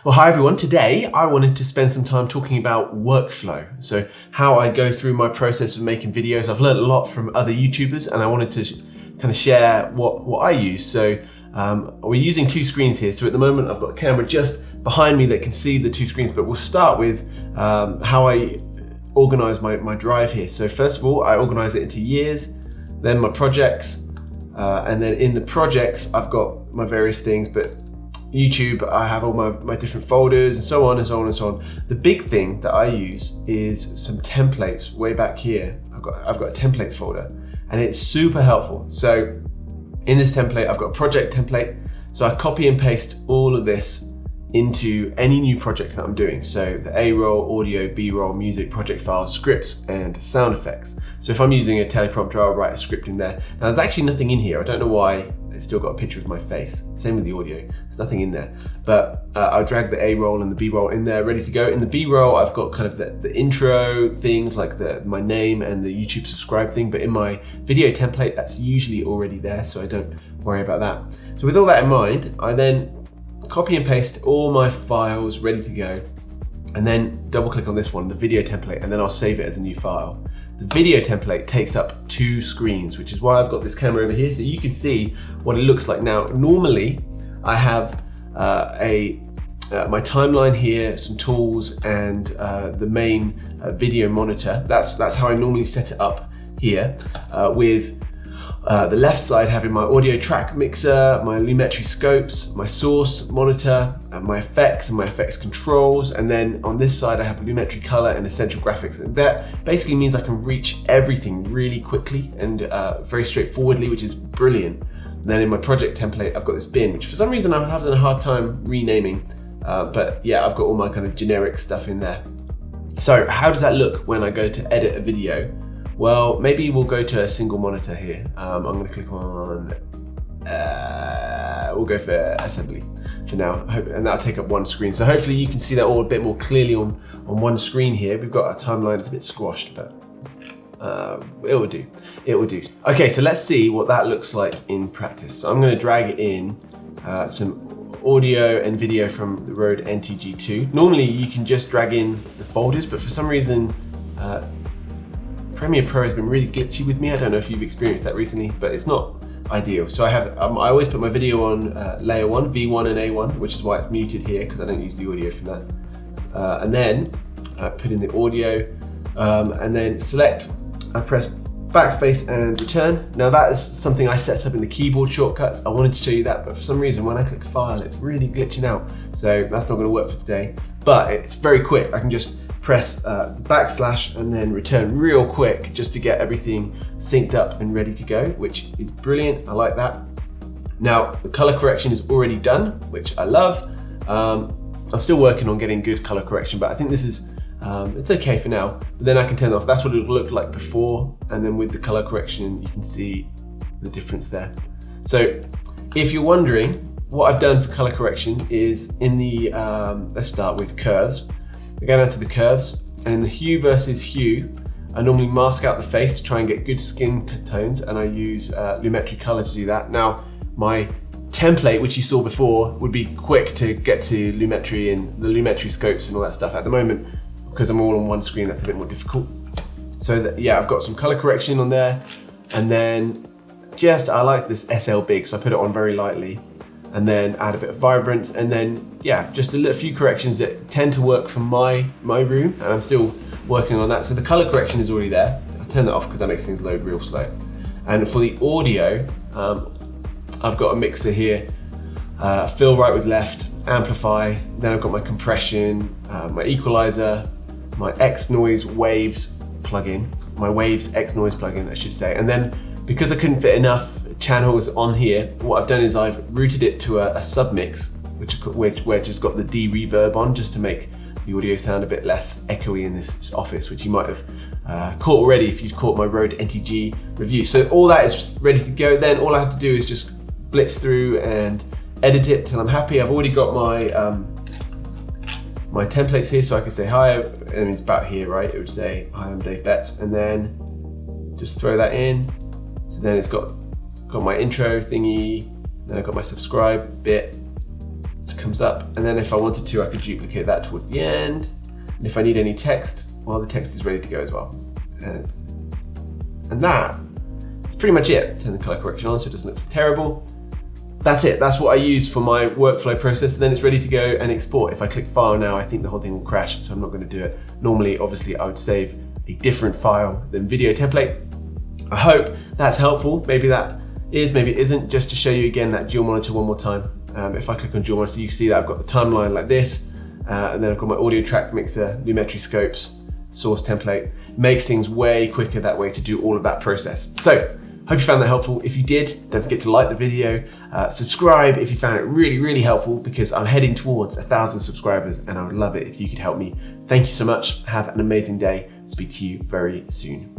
Well, hi everyone. Today I wanted to spend some time talking about workflow. So how I go through my process of making videos. I've learned a lot from other YouTubers and I wanted to kind of share what I use. So we're using two screens here. So at the moment I've got a camera just behind me that can see the two screens, but we'll start with how I organize my drive here. So first of all, I organize it into years, then my projects, and then in the projects I've got my various things, but YouTube, I have all my different folders and so on and so on and so on. The big thing that I use is some templates way back here. I've got a templates folder and it's super helpful. So in this template, I've got a project template. So I copy and paste all of this into any new project that I'm doing. So the A-roll, audio, B-roll, music, project files, scripts, and sound effects. So if I'm using a teleprompter, I'll write a script in there. Now there's actually nothing in here. I don't know why it's still got a picture of my face. Same with the audio, there's nothing in there. But I'll drag the A-roll and the B-roll in there, ready to go. In the B-roll, I've got kind of the intro things like my name and the YouTube subscribe thing, but in my video template, that's usually already there, so I don't worry about that. So with all that in mind, I then copy and paste all my files ready to go, and then double click on this one, the video template, and then I'll save it as a new file. The video template takes up two screens, which is why I've got this camera over here so you can see what it looks like. Now, normally I have my timeline here, some tools, and the main video monitor. That's how I normally set it up here, with the left side having my audio track mixer, my Lumetri scopes, my source monitor, my effects and my effects controls, and then on this side I have Lumetri color and essential graphics. And that basically means I can reach everything really quickly and very straightforwardly, which is brilliant. And then in my project template, I've got this bin, which for some reason I'm having a hard time renaming, but yeah, I've got all my kind of generic stuff in there. So how does that look when I go to edit a video? Well, maybe we'll go to a single monitor here. I'm going to click on, we'll go for assembly for now, and that'll take up one screen. So hopefully you can see that all a bit more clearly on one screen here. We've got our timeline, it's a bit squashed, but it will do, it will do. Okay, so let's see what that looks like in practice. So I'm going to drag in some audio and video from the Rode NTG2. Normally you can just drag in the folders, but for some reason, Premiere Pro has been really glitchy with me. I don't know if you've experienced that recently, but it's not ideal. So I always put my video on layer 1, V1 and A1, which is why it's muted here, because I don't use the audio for that. And then I put in the audio, and then select, I press backspace and return. Now that is something I set up in the keyboard shortcuts. I wanted to show you that, but for some reason when I click file, it's really glitching out. So that's not gonna work for today, but it's very quick. I can just press backslash and then return real quick just to get everything synced up and ready to go, which is brilliant. I like that. Now the color correction is already done, which I love. I'm still working on getting good color correction, but I think this is it's okay for now. But then I can turn it off. That's what it looked like before, and then with the color correction you can see the difference there. So if you're wondering, what I've done for color correction is in the let's start with curves. I go down to the curves, and in the hue versus hue, I normally mask out the face to try and get good skin tones, and I use Lumetri color to do that. Now, my template, which you saw before, would be quick to get to Lumetri and the Lumetri scopes and all that stuff. At the moment, because I'm all on one screen, that's a bit more difficult. So yeah, I've got some color correction on there, and then I like this SL big, so I put it on very lightly, and then add a bit of vibrance, and then yeah, just a few corrections that tend to work for my room, and I'm still working on that. So the color correction is already there. I'll turn that off because that makes things load real slow. And for the audio, I've got a mixer here, fill right with left, amplify, then I've got my compression, my equalizer, my X Noise Waves plugin, my Waves X Noise plugin I should say, and then because I couldn't fit enough channels on here, what I've done is I've routed it to a submix, which has got the D-reverb on, just to make the audio sound a bit less echoey in this office, which you might have caught already if you've caught my Rode NTG review. So all that is ready to go. Then all I have to do is just blitz through and edit it till I'm happy. I've already got my my templates here, so I can say hi, and it's about here, right? It would say, hi, I'm Dave Betts, and then just throw that in. So then it's got my intro thingy, then I've got my subscribe bit to comes up. And then if I wanted to, I could duplicate that towards the end. And if I need any text, well, the text is ready to go as well. And that is pretty much it. Turn the color correction on so it doesn't look so terrible. That's it. That's what I use for my workflow process. And then it's ready to go and export. If I click file now, I think the whole thing will crash, so I'm not going to do it. Normally, obviously, I would save a different file than video template. I hope that's helpful. Maybe that is, maybe it isn't. Just to show you again that dual monitor one more time. If I click on dual monitor, you can see that I've got the timeline like this, and then I've got my audio track mixer, Lumetri scopes, source template. Makes things way quicker that way to do all of that process. So, hope you found that helpful. If you did, don't forget to like the video, subscribe if you found it really, really helpful, because I'm heading towards 1,000 subscribers and I would love it if you could help me. Thank you so much. Have an amazing day. Speak to you very soon.